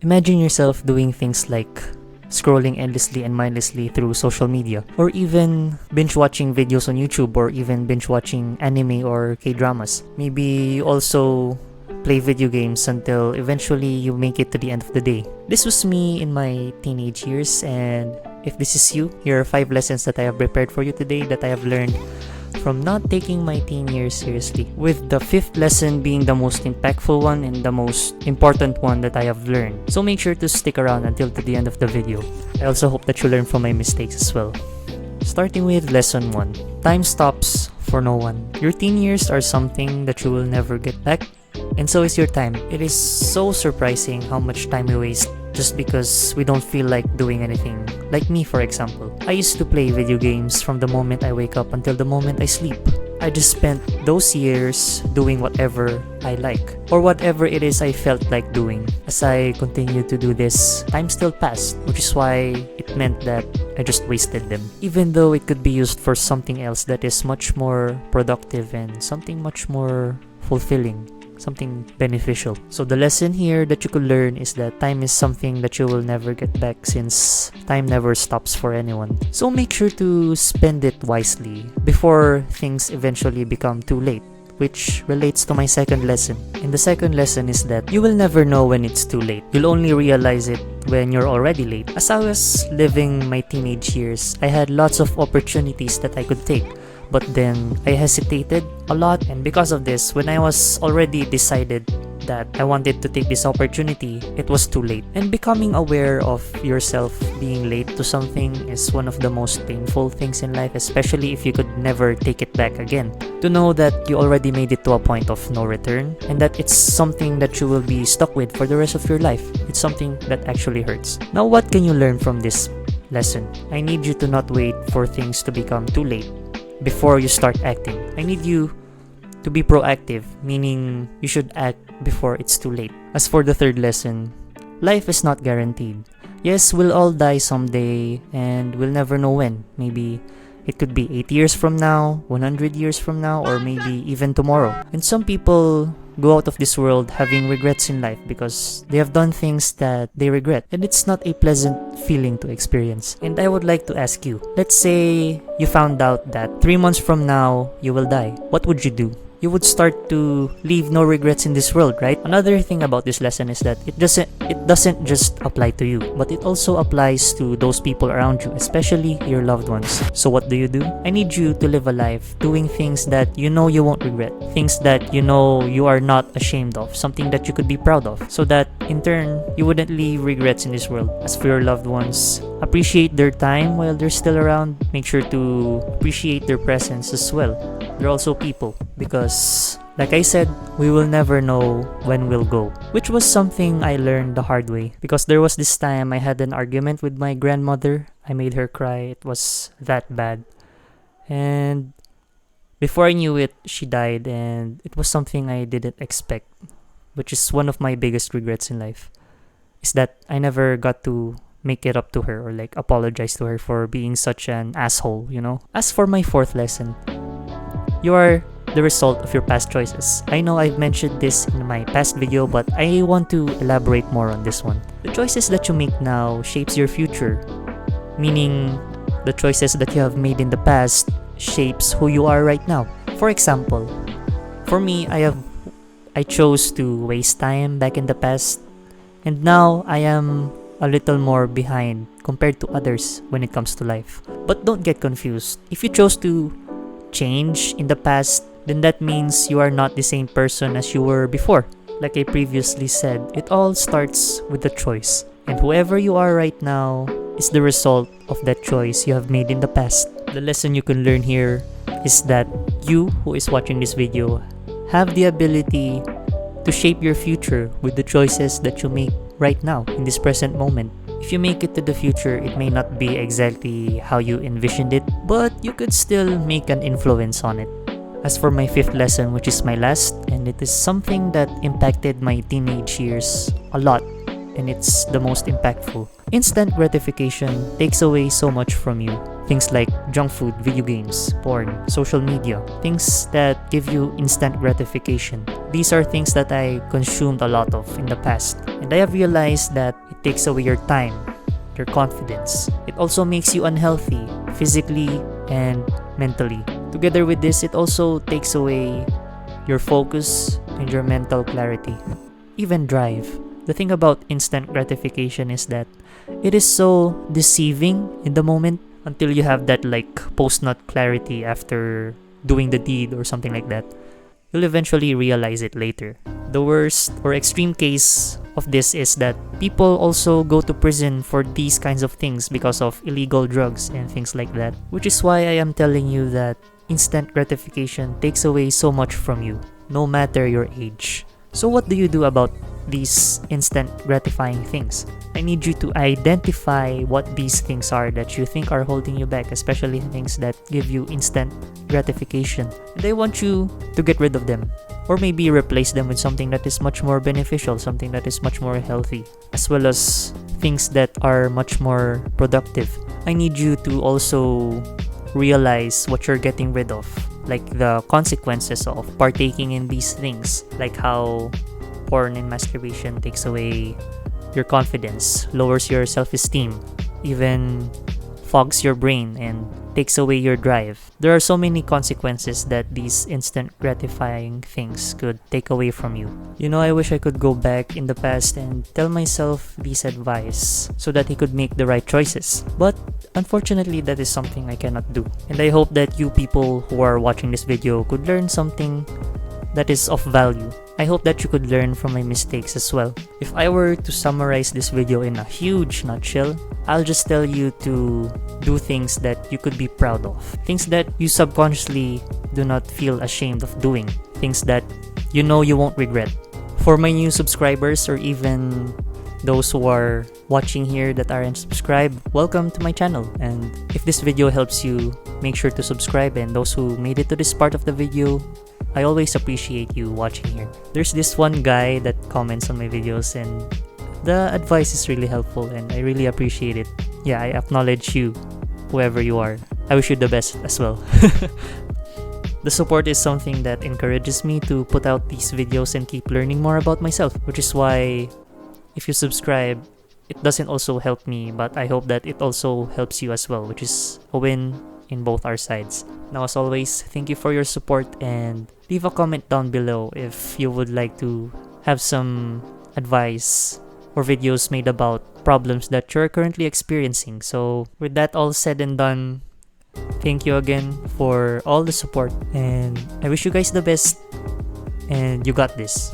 Imagine yourself doing things like scrolling endlessly and mindlessly through social media, or even binge watching videos on YouTube, or even binge watching anime or K-dramas. Maybe you also play video games until eventually you make it to the end of the day. This was me in my teenage years, and if this is you, here are 5 lessons that I have prepared for you today that I have learned from not taking my teen years seriously, with the 5th lesson being the most impactful one and the most important one that I have learned. So make sure to stick around until to the end of the video. I also hope that you learn from my mistakes as well. Starting with lesson 1. Time stops for no one. Your teen years are something that you will never get back, and so is your time. It is so surprising how much time we waste just because we don't feel like doing anything. Like me, for example. I used to play video games from the moment I wake up until the moment I sleep. I just spent those years doing whatever I like, or whatever it is I felt like doing. As I continued to do this, time still passed, which is why it meant that I just wasted them. Even though it could be used for something else that is much more productive and something much more fulfilling, something beneficial. So the lesson here that you could learn is that time is something that you will never get back, since time never stops for anyone. So make sure to spend it wisely before things eventually become too late, which relates to my second lesson. And the second lesson is that you will never know when it's too late. You'll only realize it when you're already late. As I was living my teenage years, I had lots of opportunities that I could take, but then I hesitated a lot, and because of this, when I was already decided that I wanted to take this opportunity, it was too late. And becoming aware of yourself being late to something is one of the most painful things in life, especially if you could never take it back again. To know that you already made it to a point of no return, and that it's something that you will be stuck with for the rest of your life. It's something that actually hurts. Now, what can you learn from this lesson? I need you to not wait for things to become too late before you start acting. I need you to be proactive, meaning you should act before it's too late. As for the third lesson, life is not guaranteed. Yes, we'll all die someday, and we'll never know when. Maybe it could be 8 years from now, 100 years from now, or maybe even tomorrow. And some people go out of this world having regrets in life because they have done things that they regret, and it's not a pleasant feeling to experience. And I would like to ask you, let's say you found out that 3 months from now you will die. What would you do? You would start to leave no regrets in this world, right? Another thing about this lesson is that it doesn't just apply to you, but it also applies to those people around you, especially your loved ones. So what do? I need you to live a life doing things that you know you won't regret, things that you know you are not ashamed of, something that you could be proud of, so that in turn you wouldn't leave regrets in this world. As for your loved ones, appreciate their time while they're still around. Make sure to appreciate their presence as well. They're also people, because like I said, we will never know when we'll go, which was something I learned the hard way, because there was this time I had an argument with my grandmother. I made her cry. It was that bad, and before I knew it, she died, and it was something I didn't expect, which is one of my biggest regrets in life, is that I never got to make it up to her, or like apologize to her for being such an asshole, you know? As for my fourth lesson, you are the result of your past choices. I know I've mentioned this in my past video, but I want to elaborate more on this one. The choices that you make now shapes your future, meaning the choices that you have made in the past shapes who you are right now. For example, for me, I chose to waste time back in the past, and now I am a little more behind compared to others when it comes to life. But don't get confused. If you chose to change in the past, then that means you are not the same person as you were before. Like I previously said, it all starts with a choice, and whoever you are right now is the result of that choice you have made in the past. The lesson you can learn here is that you who is watching this video have the ability to shape your future with the choices that you make right now in this present moment. If you make it to the future, it may not be exactly how you envisioned it, but you could still make an influence on it. As for my fifth lesson, which is my last, and it is something that impacted my teenage years a lot, and it's the most impactful. Instant gratification takes away so much from you. Things like junk food, video games, porn, social media, things that give you instant gratification. These are things that I consumed a lot of in the past, and I have realized that it takes away your time, your confidence. It also makes you unhealthy physically and mentally. Together with this, it also takes away your focus and your mental clarity, even drive. The thing about instant gratification is that it is so deceiving in the moment until you have that like post-nut clarity after doing the deed or something like that. You'll eventually realize it later. The worst or extreme case of this is that people also go to prison for these kinds of things because of illegal drugs and things like that, which is why I am telling you that instant gratification takes away so much from you, no matter your age. So what do you do about these instant gratifying things? I need you to identify what these things are that you think are holding you back, especially things that give you instant gratification. And I want you to get rid of them, or maybe replace them with something that is much more beneficial, something that is much more healthy, as well as things that are much more productive. I need you to also realize what you're getting rid of, like the consequences of partaking in these things, like how porn and masturbation takes away your confidence, lowers your self-esteem, even fogs your brain and takes away your drive. There are so many consequences that these instant gratifying things could take away from you. You know, I wish I could go back in the past and tell myself this advice so that he could make the right choices. But unfortunately, that is something I cannot do. And I hope that you people who are watching this video could learn something that is of value. I hope that you could learn from my mistakes as well. If I were to summarize this video in a huge nutshell, I'll just tell you to do things that you could be proud of. Things that you subconsciously do not feel ashamed of doing. Things that you know you won't regret. For my new subscribers or even those who are watching here that aren't subscribed, welcome to my channel. And if this video helps you, make sure to subscribe. And those who made it to this part of the video, I always appreciate you watching here. There's this one guy that comments on my videos and the advice is really helpful and I really appreciate it. Yeah, I acknowledge you, whoever you are. I wish you the best as well. The support is something that encourages me to put out these videos and keep learning more about myself, which is why if you subscribe, it doesn't also help me, but I hope that it also helps you as well, which is a win in both our sides. Now, as always, thank you for your support and leave a comment down below if you would like to have some advice or videos made about problems that you're currently experiencing. So with that all said and done, thank you again for all the support and I wish you guys the best and you got this.